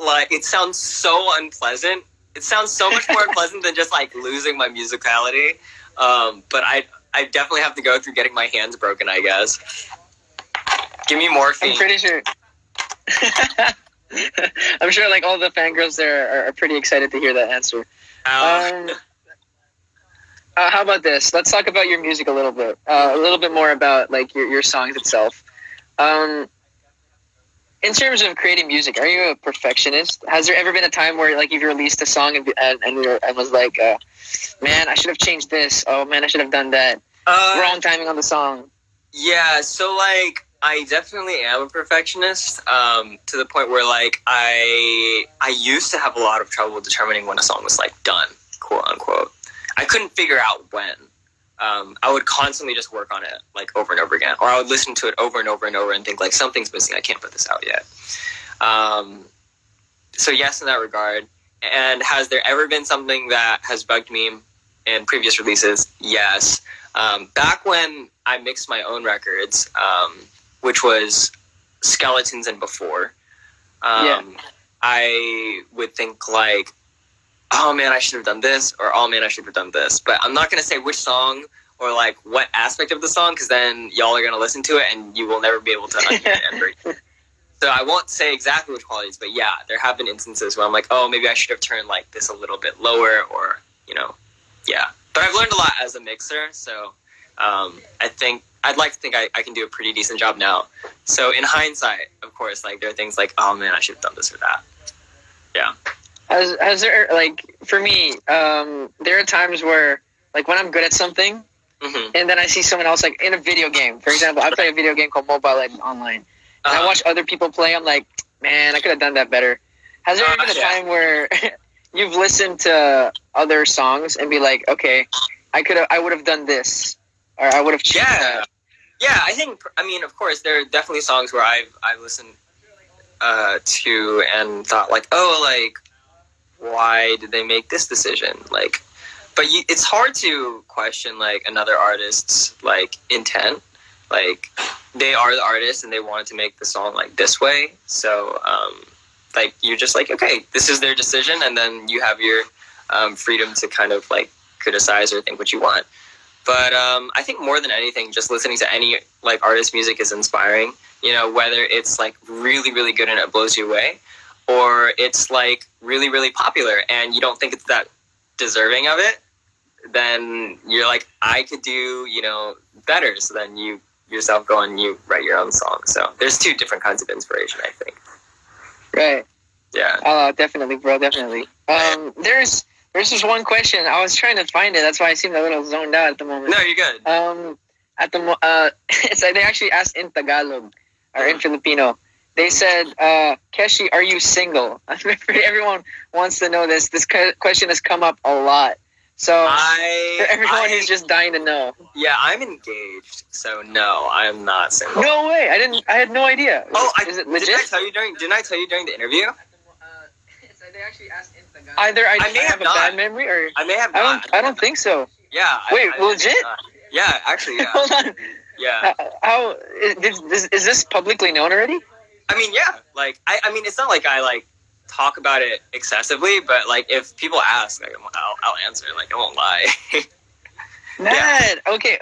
like, it sounds so unpleasant. It sounds so much more unpleasant than just, like, losing my musicality. But I definitely have to go through getting my hands broken, I guess. Give me morphine. I'm pretty sure. I'm sure, like, all the fangirls there are pretty excited to hear that answer. How about this? Let's talk about your music a little bit more about, like, your songs itself. In terms of creating music, are you a perfectionist? Has there ever been a time where, like, you've released a song and was like, man, I should have changed this. Oh, man, I should have done that. Wrong timing on the song. Yeah, so, like, I definitely am a perfectionist, to the point where, like, I used to have a lot of trouble determining when a song was, like, done, quote unquote. I couldn't figure out when. I would constantly just work on it, like, over and over again. Or I would listen to it over and over and over and think, like, something's missing. I can't put this out yet. So yes, in that regard. And has there ever been something that has bugged me in previous releases? Yes. Back when I mixed my own records, which was Skeletons and before, I would think, like, oh man, I should have done this, or oh man, I should have done this. But I'm not going to say which song or, like, what aspect of the song, because then y'all are going to listen to it and you will never be able to undo it. So I won't say exactly which qualities, but yeah, there have been instances where I'm like, oh, maybe I should have turned, like, this a little bit lower, or, you know, yeah. But I've learned a lot as a mixer, so I'd like to think I can do a pretty decent job now. So in hindsight, of course, like, there are things like, oh man, I should have done this or that. Yeah. Has there, like, for me, there are times where, like, when I'm good at something, and then I see someone else, like, in a video game. For example, I play a video game called Mobile Legends Online. And I watch other people play. I'm like, man, I could have done that better. Has there ever been a time where you've listened to other songs and be like, okay, I would have done this, or I would have changed that? Yeah, I mean, of course, there are definitely songs where I've listened to and thought, like, oh, like, why did they make this decision? Like, but it's hard to question, like, another artist's, like, intent. Like, they are the artist and they wanted to make the song, like, this way. So, like, you're just like, okay, this is their decision, and then you have your freedom to kind of, like, criticize or think what you want. But I think more than anything, just listening to any, like, artist music is inspiring. You know, whether it's, like, really, really good and it blows you away, or it's, like, really, really popular and you don't think it's that deserving of it, then you're like, I could do, you know, better. So then you yourself go and you write your own song. So there's two different kinds of inspiration, I think. Right. Yeah. Definitely, bro. Definitely. There's just one question. I was trying to find it. That's why I seemed a little zoned out at the moment. No, you're good. It's like they actually asked in Tagalog or in Filipino. They said, Keshi, are you single? Everyone wants to know this. This question has come up a lot. So for everyone who's just dying to know. Yeah, I'm engaged. So no, I'm not single. No way. I had no idea. Is it legit? Didn't I tell you during the interview? They actually asked in Tagalog. Either I may have a bad memory, or I may have not. I don't think so. Yeah. Wait, legit? Yeah, actually, yeah. Hold on. Yeah. How is this publicly known already? I mean, yeah. Like, I mean, it's not like I, like, talk about it excessively, but, like, if people ask, like, I'll answer. Like, I won't lie. Man, okay.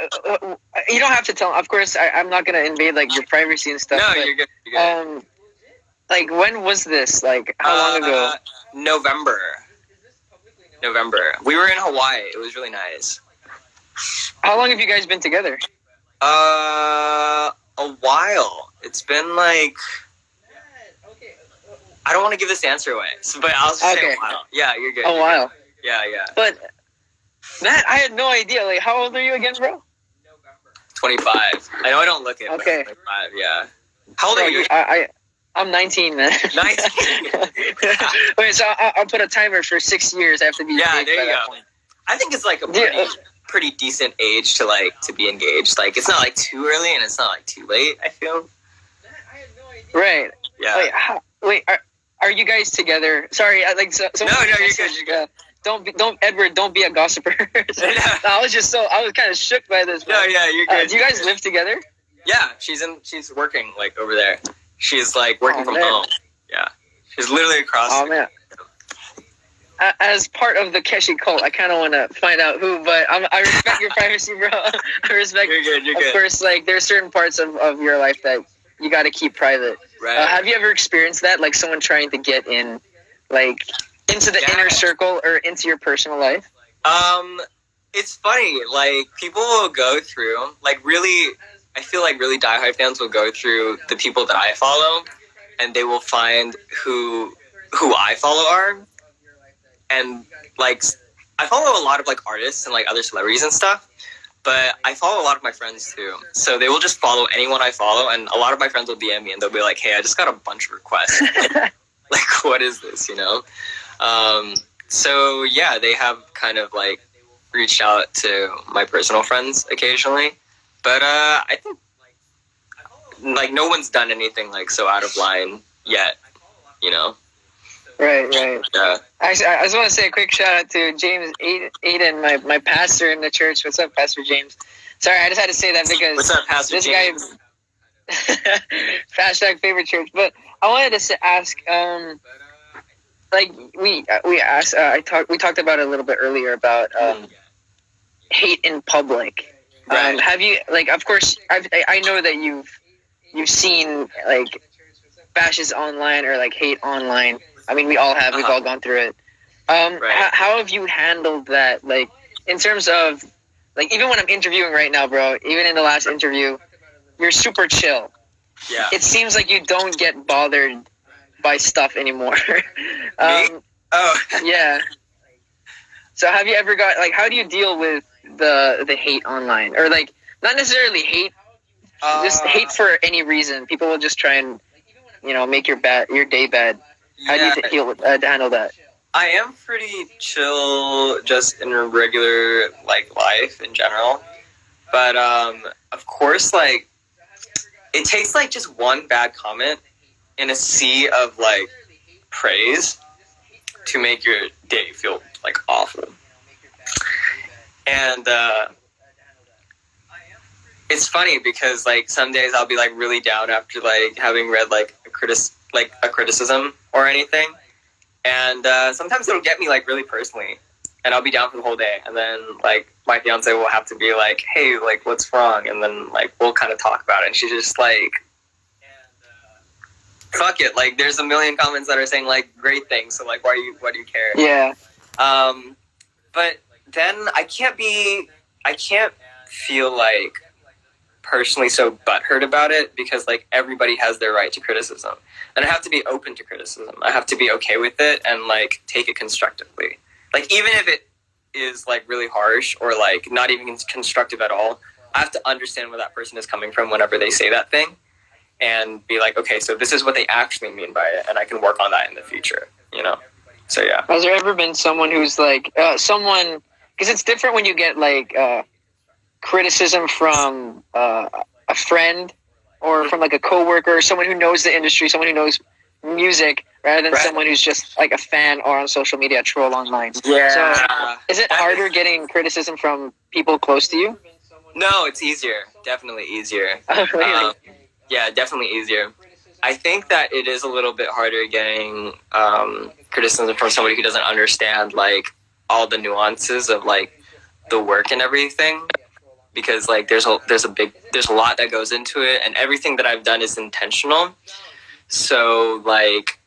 You don't have to tell. Of course, I'm not gonna invade, like, your privacy and stuff. No, but, you're good. Like, when was this? Like, how long ago? November. We were in Hawaii. It was really nice. How long have you guys been together? A while. It's been, like, I don't want to give this answer away, but I'll just say a while. Yeah, you're good. A while. Yeah. But, Matt, I had no idea. Like, how old are you again, bro? 25. I know I don't look it. Okay. 25, yeah. How old are you? I'm 19, man. 19. Wait, so I'll put a timer for 6 years. I have to be engaged. Yeah, there you go. I think it's, like, a pretty decent age to, like, to be engaged. Like, it's not, like, too early and it's not, like, too late, I feel. I had no idea. Right. Yeah. Wait, are you guys together? Sorry, no, you're good. Don't be a gossiper. I was kind of shook by this. No, yeah, you're good. Do you guys live together? Yeah, she's working, like, over there. She's, like, working from home. Yeah. She's literally across. Oh man. As part of the Keshi cult, I kind of want to find out who, but I respect your privacy, bro. I respect. You're good. Of course, like there's certain parts of your life that you got to keep private. Right. Have you ever experienced that, like someone trying to get in, like into the inner circle or into your personal life? It's funny. Like people will go through, like really, I feel like really diehard fans will go through the people that I follow, and they will find who I follow are. And like I follow a lot of like artists and like other celebrities and stuff, but I follow a lot of my friends too. So they will just follow anyone I follow, and a lot of my friends will DM me and they'll be like, "Hey, I just got a bunch of requests. Like, what is this?" You know. So yeah, they have kind of like reached out to my personal friends occasionally, but I think like no one's done anything like so out of line yet. You know. Right. Yeah. I just want to say a quick shout out to James Aiden, my pastor in the church. What's up, Pastor James? Sorry, I just had to say that because what's up, Pastor this James? guy hashtag favorite church. But I wanted to ask, like we asked, we talked about it a little bit earlier about hate in public. Right. Have you like? Of course, I know that you've seen like bashes online or like hate online. I mean, we all have. We've all gone through it. Right. How have you handled that? Like, in terms of, like, even when I'm interviewing right now, bro, even in the last interview, you're super chill. Yeah. It seems like you don't get bothered by stuff anymore. Me? Oh. Yeah. So have you ever got, like, how do you deal with the hate online? Or, like, not necessarily hate, just hate for any reason. People will just try and, you know, make your day bad. How do you handle that? I am pretty chill just in a regular like life in general. But of course like it takes like just one bad comment in a sea of like praise to make your day feel like awful. And it's funny because like some days I'll be like really down after like having read like a criticism or anything, and sometimes it'll get me like really personally, and I'll be down for the whole day, and then like my fiance will have to be like, "Hey, like what's wrong?" And then like we'll kind of talk about it, and she's just like, "Fuck it, like there's a million comments that are saying like great things, so like why do you care?" Yeah. But then I can't feel like personally so butthurt about it because like everybody has their right to criticism, and I have to be open to criticism. I have to be okay with it and like take it constructively. Like even if it is like really harsh or like not even constructive at all, I have to understand where that person is coming from whenever they say that thing, and be like, okay, so this is what they actually mean by it, and I can work on that in the future. You know. So yeah. Has there ever been someone who's like someone? Because it's different when you get like criticism from a friend or from like a coworker, someone who knows the industry, someone who knows music, rather than someone who's just like a fan or on social media, a troll online. Yeah. So is it harder getting criticism from people close to you? No, it's easier. Definitely easier. Really? Yeah, definitely easier. I think that it is a little bit harder getting criticism from somebody who doesn't understand like all the nuances of like the work and everything, because like there's a lot that goes into it, and everything that I've done is intentional. So like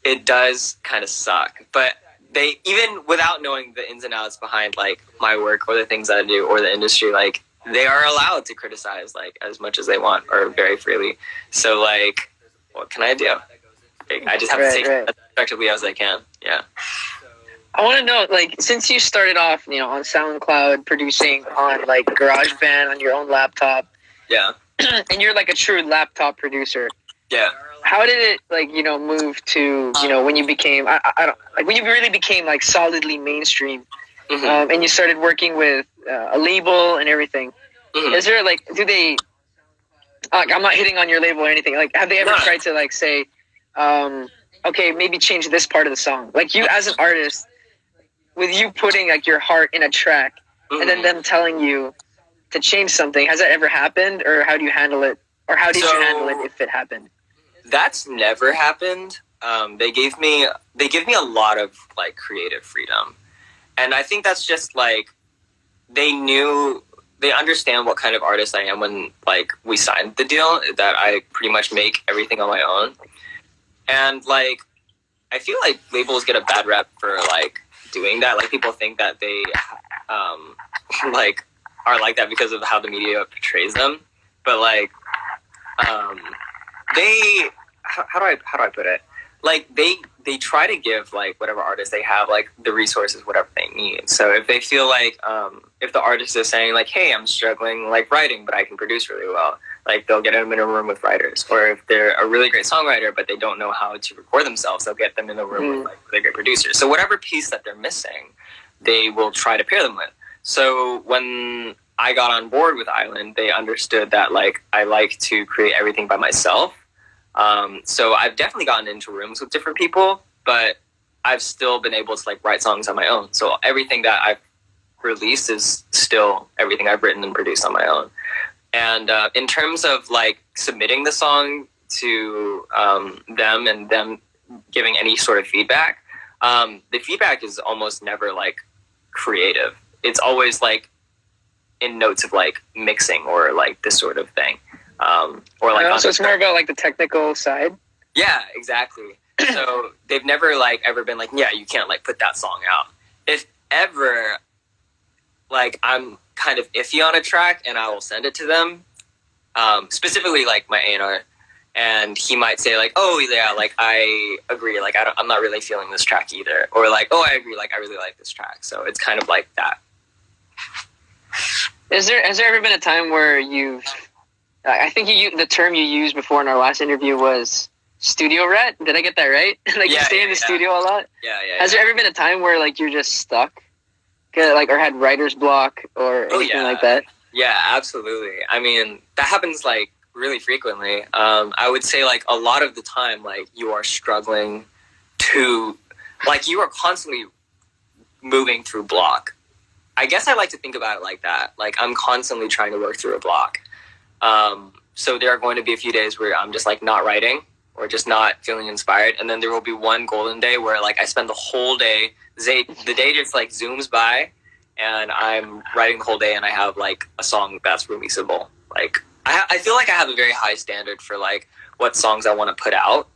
it does kind of suck, but they, even without knowing the ins and outs behind like my work or the things I do or the industry, like they are allowed to criticize like as much as they want or very freely. So like, what can I do? I just have to take it as effectively as I can. Yeah. I want to know, like, since you started off, you know, on SoundCloud, producing on like GarageBand on your own laptop. Yeah. And you're like a true laptop producer. Yeah. How did it, like, you know, move to, you know, when you became, I don't, like, when you really became, like, solidly mainstream, and you started working with a label and everything, is there, like, do they, like, I'm not hitting on your label or anything, like, have they ever tried to, like, say, okay, maybe change this part of the song? Like, you, as an artist, with you putting, like, your heart in a track, and then them telling you to change something, has that ever happened, or how do you handle it, or how did you handle it if it happened? That's never happened. they give me a lot of like creative freedom, and I think that's just like they understand what kind of artist I am when like we signed the deal, that I pretty much make everything on my own. And like I feel like labels get a bad rep for like doing that. Like people think that they like are like that because of how the media portrays them. But like they how do I put it? Like they try to give like whatever artist they have like the resources, whatever they need. So if they feel like if the artist is saying like, hey, I'm struggling like writing, but I can produce really well, like they'll get them in a room with writers. Or if they're a really great songwriter but they don't know how to record themselves, they'll get them in the room with like really great producers. So whatever piece that they're missing, they will try to pair them with. So when I got on board with Island, they understood that like I like to create everything by myself. So I've definitely gotten into rooms with different people, but I've still been able to like write songs on my own. So everything that I've released is still everything I've written and produced on my own. And in terms of like submitting the song to them and them giving any sort of feedback, the feedback is almost never like creative. It's always like in notes of like mixing or like this sort of thing. Or like so it's more about like the technical side. Yeah, exactly. So they've never like ever been like, yeah, you can't like put that song out. If ever, like I'm kind of iffy on a track and I will send it to them, specifically like my A&R, and he might say like, oh yeah, like I agree, like I'm not really feeling this track either, or like, oh I agree, like I really like this track. So it's kind of like that. Has there ever been a time where you've I think the term you used before in our last interview was studio rat. Did I get that right? Like you stay in the studio a lot? Yeah. Has there ever been a time where like you're just stuck? Like or had writer's block or anything like that? Yeah, absolutely. I mean, that happens like really frequently. I would say like a lot of the time, like you are struggling to, like you are constantly moving through block. I guess I like to think about it like that. Like I'm constantly trying to work through a block. So there are going to be a few days where I'm just like not writing or just not feeling inspired. And then there will be one golden day where like I spend the whole day, the day just like zooms by and I'm writing the whole day and I have like a song that's releasable. Like I feel like I have a very high standard for like what songs I want to put out.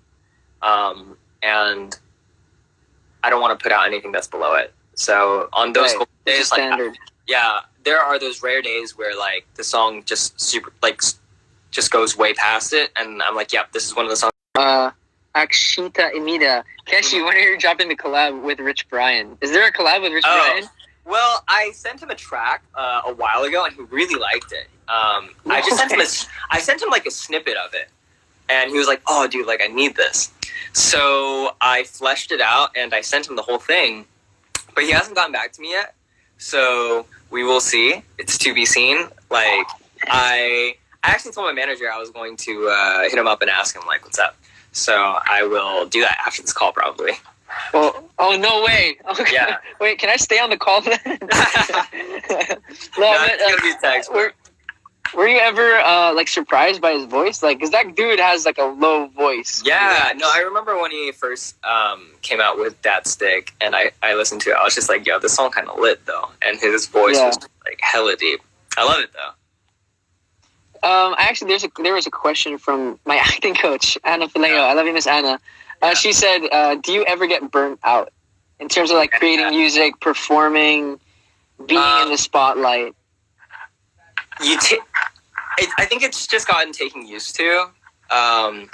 And I don't want to put out anything that's below it. So on those golden days, like, there are those rare days where like the song just just goes way past it, and I'm like, yep, this is one of the songs. Akshita Imida. Keshi, when are you dropping the collab with Rich Brian? Is there a collab with Rich Brian? Well, I sent him a track a while ago, and he really liked it. I sent him like a snippet of it, and he was like, oh, dude, like I need this. So I fleshed it out, and I sent him the whole thing, but he hasn't gotten back to me yet. So we will see. It's to be seen. Like I actually told my manager I was going to hit him up and ask him like, what's up. So I will do that after this call probably. Well, oh no way. Okay. Yeah. Wait, can I stay on the call then? It's gonna be a text. Were you ever like surprised by his voice? Like, cause that dude has like a low voice. Yeah, no, I remember when he first came out with That Stick, and I listened to it. I was just like, yo, this song kind of lit though, and his voice was like hella deep. I love it though. Actually, there was a question from my acting coach, Anna Fileo. I love you, Miss Anna. She said, do you ever get burnt out in terms of like creating music, performing, being in the spotlight? I think it's just gotten taken used to. I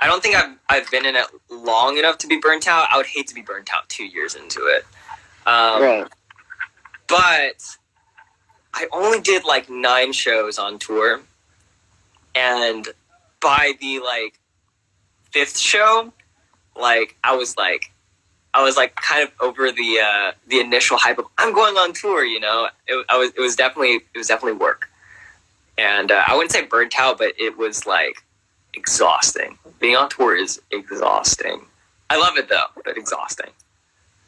don't think I've been in it long enough to be burnt out. I would hate to be burnt out 2 years into it. Right. But I only did like 9 shows on tour, and by the like 5th show, like I was kind of over the initial hype of I'm going on tour, you know. It was definitely work, and I wouldn't say burnt out, but it was like exhausting. Being on tour is exhausting. I love it though, but exhausting.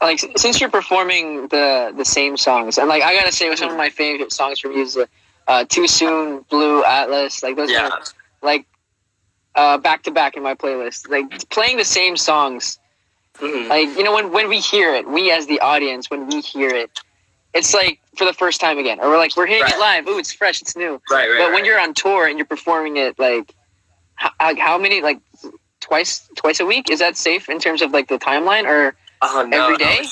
Like since you're performing the same songs, and like I gotta say, some of my favorite songs from you is Too Soon, Blue, Atlas. Like those are like back to back in my playlist. Like playing the same songs. Like, you know, when we hear it, we as the audience, when we hear it, it's like for the first time again. Or we're hearing it live. Ooh, it's fresh, it's new. But when you're on tour and you're performing it, like, how many, like, twice a week? Is that safe in terms of, like, the timeline? Or no, every day?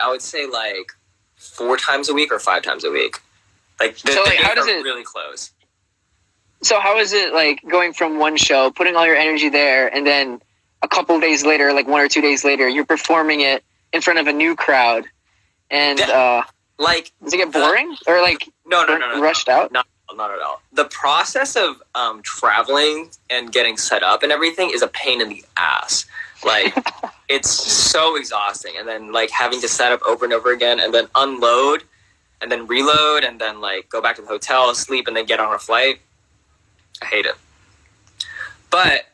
I would say, like, 4 times a week or 5 times a week. Like, the how does it really close. So how is it, like, going from one show, putting all your energy there, and then a couple of days later, like 1 or 2 days later, you're performing it in front of a new crowd, and like, does it get boring or like no, rushed out? Not at all. The process of traveling and getting set up and everything is a pain in the ass. Like, it's so exhausting, and then like having to set up over and over again, and then unload, and then reload, and then like go back to the hotel, sleep, and then get on a flight. I hate it, but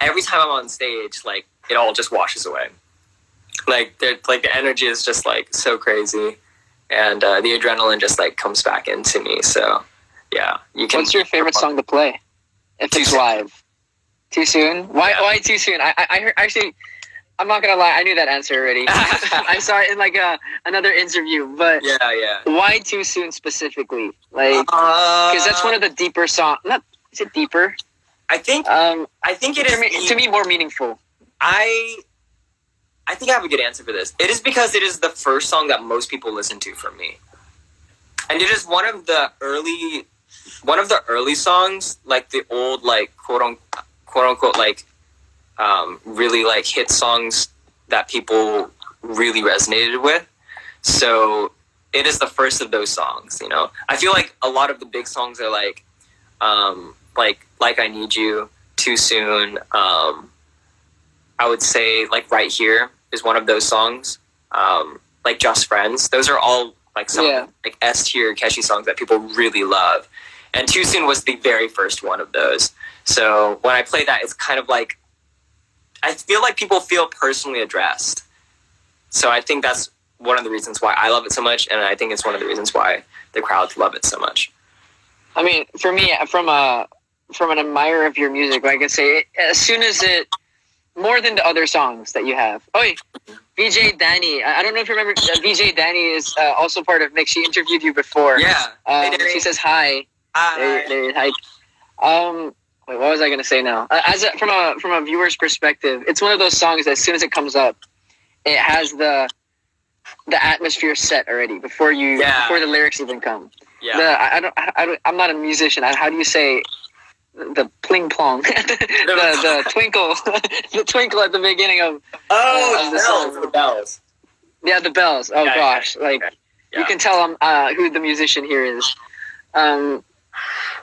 every time I'm on stage, like, it all just washes away. Like, the energy is just, like, so crazy. And the adrenaline just, like, comes back into me. So, yeah. What's your favorite song to play? If it's live? Too soon? Why too soon? I heard, actually, I'm not going to lie. I knew that answer already. I saw it in, like, another interview. But yeah. Why too soon specifically? Like, because that's one of the deeper songs. Is it deeper? I think it is to me more meaningful. I think I have a good answer for this. It is because it is the first song that most people listen to from me, and it is one of the early songs, like the old, like, quote unquote like really like hit songs that people really resonated with. So it is the first of those songs. You know, I feel like a lot of the big songs are like I Need You, Too Soon. I would say, like, Right Here is one of those songs. Like Just Friends. Those are all like some like S tier Keshi songs that people really love. And Too Soon was the very first one of those. So when I play that, it's kind of like, I feel like people feel personally addressed. So I think that's one of the reasons why I love it so much, and I think it's one of the reasons why the crowds love it so much. I mean, for me, from an admirer of your music, like I say, as soon as it, more than the other songs that you have. Oh, wait, VJ Danny. I don't know if you remember, VJ Danny is also part of Nick. She interviewed you before. Yeah. She says hi. Hi. Hi. Wait, what was I going to say now? From a viewer's perspective, it's one of those songs that as soon as it comes up, it has the atmosphere set already before the lyrics even come. Yeah. I'm not a musician. How do you say the pling plong? the twinkle, the twinkle at the beginning of the bells. The bells. Yeah, the bells. Oh gosh, like you can tell who the musician here is.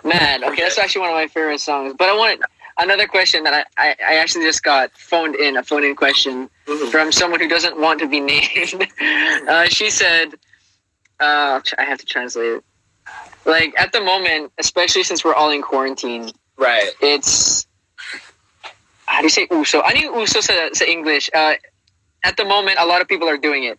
Man, okay, that's actually one of my favorite songs. But I wanted another question that I actually just got a phone-in question from someone who doesn't want to be named. She said, I have to translate it. Like, at the moment, especially since we're all in quarantine, right? It's, how do you say uso? Ano yung uso sa English? At the moment, a lot of people are doing it.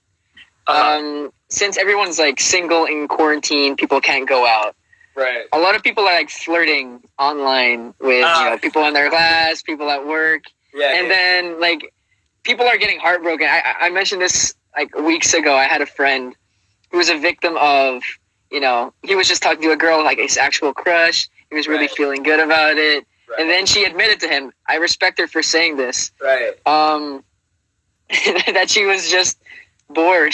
Since everyone's like single in quarantine, people can't go out. Right. A lot of people are like flirting online with people in their class, people at work, then like people are getting heartbroken. I mentioned this like weeks ago. I had a friend who was a victim of, he was just talking to a girl, like his actual crush. He was really feeling good about it, and then she admitted to him. I respect her for saying this. Right. That she was just bored.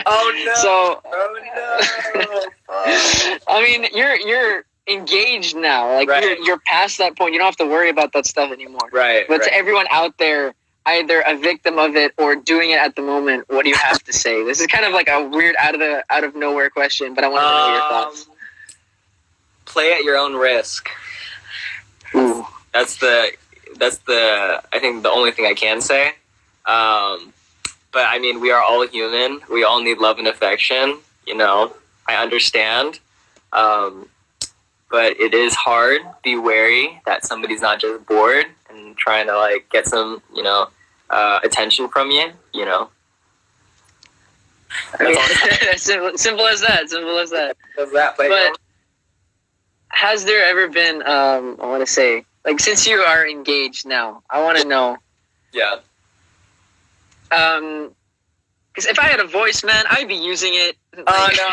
Oh no! I mean, you're engaged now. Like you're past that point. You don't have to worry about that stuff anymore. Right. But to everyone out there, either a victim of it or doing it at the moment, what do you have to say? This is kind of like a weird out of nowhere question, but I want to know your thoughts. Play at your own risk. Ooh. That's the I think the only thing I can say. But I mean, we are all human. We all need love and affection. I understand. But it is hard. Be wary that somebody's not just bored and trying to like get some, attention from you. I mean, simple as that. Simple as that. But has there ever been, I want to say, like since you are engaged now, I want to know. Yeah. Because if I had a voice, man, I'd be using it like, no,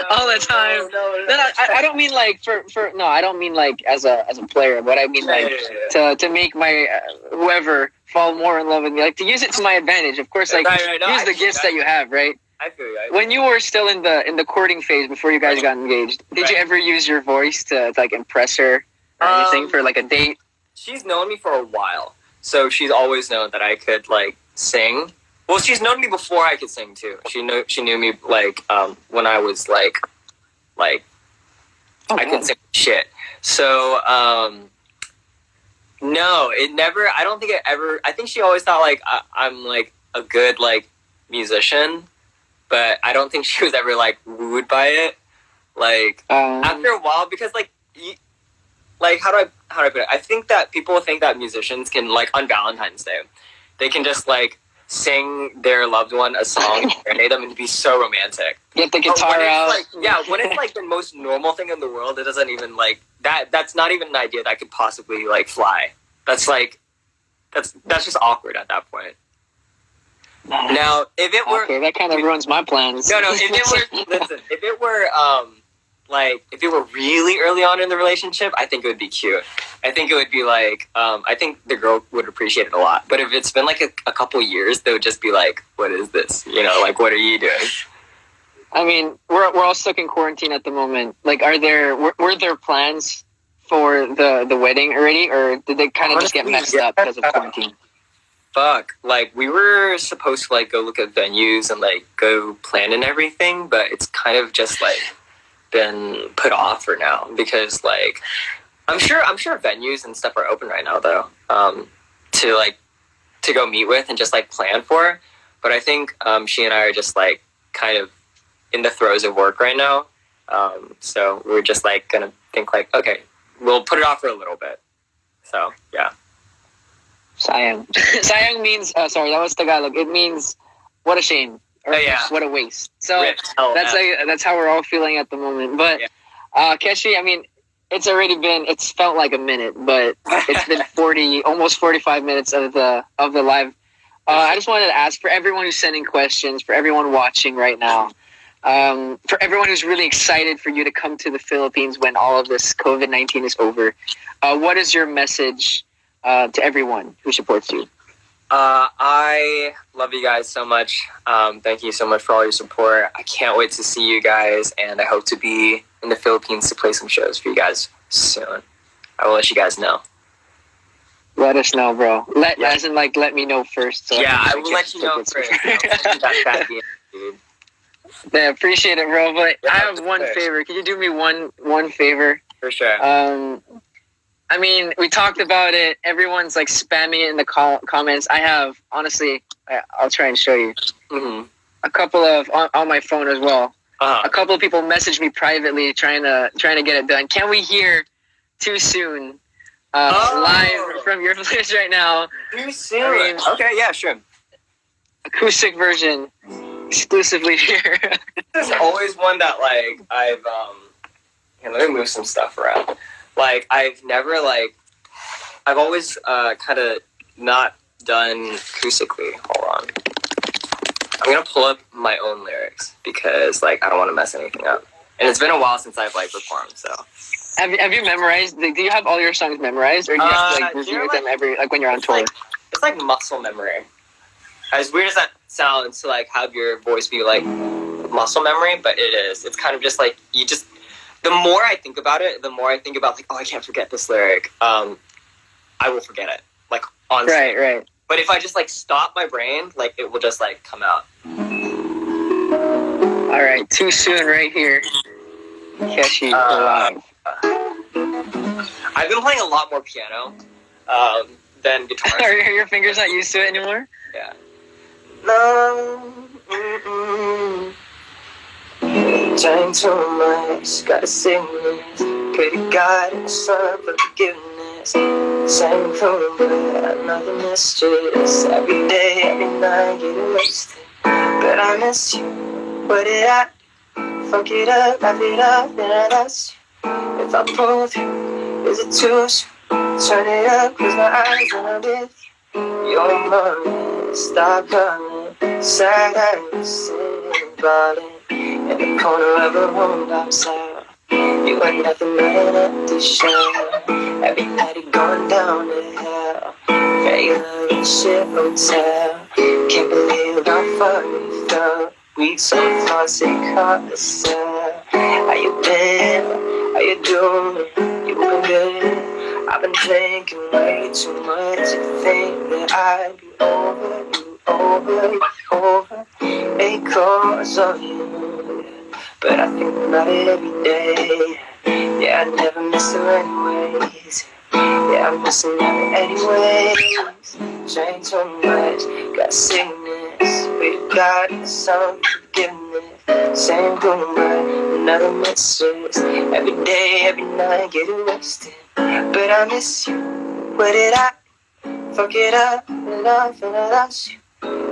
all the time. No. Then I don't mean like I don't mean like as a player, but I mean to make my whoever fall more in love with me, like to use it to my advantage. Of course, like right. No, use the gifts that you have, right? I feel you. When you were still in the courting phase before you guys got engaged, did you ever use your voice to like impress her or anything for like a date? She's known me for a while, so she's always known that I could like sing. Well, she's known me before I could sing too. She knew me like when I was like I could sing shit. So no, it never. I don't think it ever. I think she always thought like I'm like a good like musician, but I don't think she was ever like wooed by it. Like after a while, because like how do I put it? I think that people think that musicians can like on Valentine's Day, they can just like sing their loved one a song and serenade them and be so romantic. Get the guitar out. Like, when it's like the most normal thing in the world, it doesn't even like that. That's not even an idea that could possibly like fly. That's like that's just awkward at that point. Now, if it were that kind of ruins my plans. No. If it were listen, if it were really early on in the relationship, I think it would be cute. I think it would be like, I think the girl would appreciate it a lot. But if it's been like a couple years, they would just be like, what is this? You know, like, what are you doing? I mean, we're all stuck in quarantine at the moment. Like, were there plans for the wedding already? Or did they kind of just get messed up because of quarantine? Fuck. Like, we were supposed to like go look at venues and like go plan and everything, but it's kind of just like been put off for now because like I'm sure venues and stuff are open right now though, to go meet with and just like plan for. But I think she and I are just like kind of in the throes of work right now. So we're just like gonna think like, okay, we'll put it off for a little bit. So yeah. Sayang. Sayang means sorry, that was Tagalog. It means what a shame. Or what a waste. So that's how we're all feeling at the moment. But Keshi, I mean, it's felt like a minute, but it's been almost 45 minutes of the live. I just wanted to ask for everyone who's sending questions, for everyone watching right now, for everyone who's really excited for you to come to the Philippines when all of this COVID-19 is over. What is your message to everyone who supports you? I love you guys so much. Thank you so much for all your support. I can't wait to see you guys, and I hope to be in the Philippines to play some shows for you guys soon. I will let you guys know. Let us know, bro. As in, like, let me know first. So I will let you know first. Yeah, appreciate it, bro. But I have one favor. Can you do me one favor? For sure. I mean, we talked about it. Everyone's like spamming it in the comments. I have, honestly, I'll try and show you. Mm-hmm. A couple of on my phone as well. Uh-huh. A couple of people messaged me privately trying to get it done. Can we hear Too Soon live from your place right now? Too Soon. Okay, yeah, sure. Acoustic version, exclusively here. There's always one that like I've let me move some stuff around. Like, I've always kind of not done acoustically. Hold on. I'm going to pull up my own lyrics because, like, I don't want to mess anything up. And it's been a while since I've, like, performed, so. Have you memorized, do you have all your songs memorized? Or do you have to, like, review them when you're on tour? It's like muscle memory. As weird as that sounds to, like, have your voice be, like, muscle memory, but it is. It's kind of just, like, the more I think about it, the more I think about, like, oh, I can't forget this lyric. I will forget it, like, honestly. Right. But if I just, like, stop my brain, like, it will just, like, come out. All right, Too Soon right here. Keshi live. I've been playing a lot more piano than guitar. Are your fingers not used to it anymore? Yeah. No. Trying too much, gotta sing this. Pray to God and the Son for forgiveness. Sang from the blood, another mistress. Every day, every night, getting wasted. But I miss you. What did I do? Fuck it up, wrap it up, then I lost you. If I pull through, is it too soon? Turn it up, close my eyes and I'm with you. You're mine, stop calling. Sad eyes, sitting, balling. In the corner of a room outside. You are nothing but an empty shell. Everybody going down to hell. Regular shit hotel. Can't believe how far we fell. We so far, sick of the cell. How you been? How you doing? You been good? I've been thinking way too much to think that I'd be over you, over because of you. But I think about it every day. Yeah, I never miss her anyways. Yeah, I'm missing her anyways. Drank too much, got sickness. We got some forgiveness. Same thing, but another message. Every day, every night, get arrested. But I miss you. Where did I fuck it up? Enough and I lost you.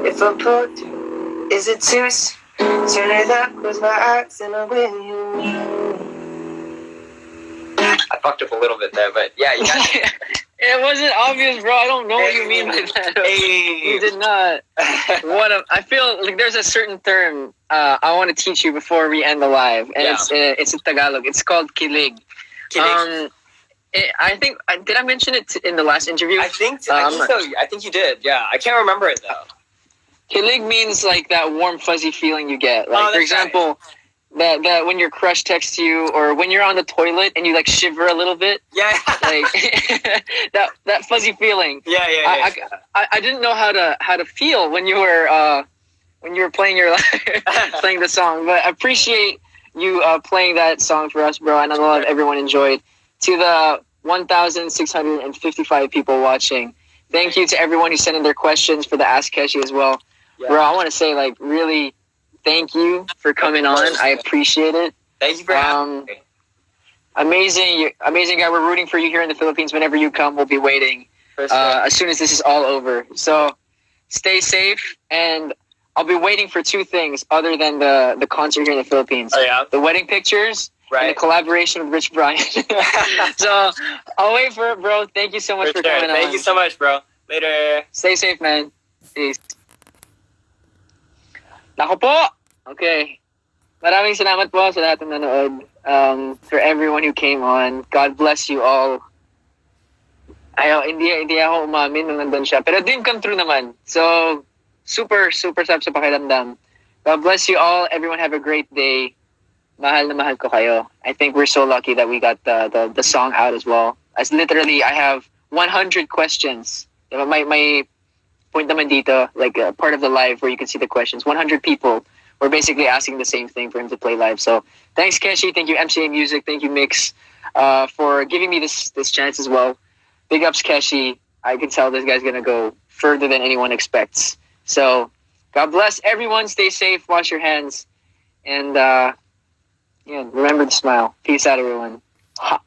If I pulled through, is it too soon? Turn it up, close my eyes and I'm with you. I fucked up a little bit there, but yeah, you got it. It wasn't obvious, bro. I don't know what you mean by that. You did not. I feel like there's a certain term I want to teach you before we end the live, and it's in Tagalog. It's called kilig. I think did I mention it in the last interview? I think so. I think you did. Yeah, I can't remember it though. Kilig means like that warm fuzzy feeling you get. Like for example, that when your crush texts you, or when you're on the toilet and you like shiver a little bit. Yeah. Like that fuzzy feeling. Yeah. I didn't know how to feel when you were playing playing the song, but I appreciate you playing that song for us, bro. And I know everyone enjoyed. To the 1,655 people watching, thank you to everyone who sent in their questions for the Ask Keshi as well. Yeah. Bro, I want to say, like, really thank you for coming on. I appreciate it. Thank you for having me. Amazing guy. We're rooting for you here in the Philippines. Whenever you come, we'll be waiting as soon as this is all over. So stay safe, and I'll be waiting for two things other than the concert here in the Philippines. Oh, yeah? The wedding pictures. Right. And a collaboration with Rich Brian. So I'll wait for it, bro. Thank you so much for coming on. Thank you so much, bro. Later. Stay safe, man. Peace. Nako po! Okay. Maraming salamat po sa lahat ng nanood. For everyone who came on. God bless you all. Hindi ako umamin nung nandun siya. Pero dream come true naman. So, super sarap sa pakiramdam. God bless you all. Everyone have a great day. Mahal na mahal ko kayo. I think we're so lucky that we got the song out as well. As literally, I have 100 questions. My point naman dito, like part of the live where you can see the questions. 100 people were basically asking the same thing for him to play live. So thanks, Keshi. Thank you, MCA Music. Thank you, Mix, for giving me this chance as well. Big ups, Keshi. I can tell this guy's going to go further than anyone expects. So God bless everyone. Stay safe. Wash your hands. And remember to smile. Peace out, everyone. Ha.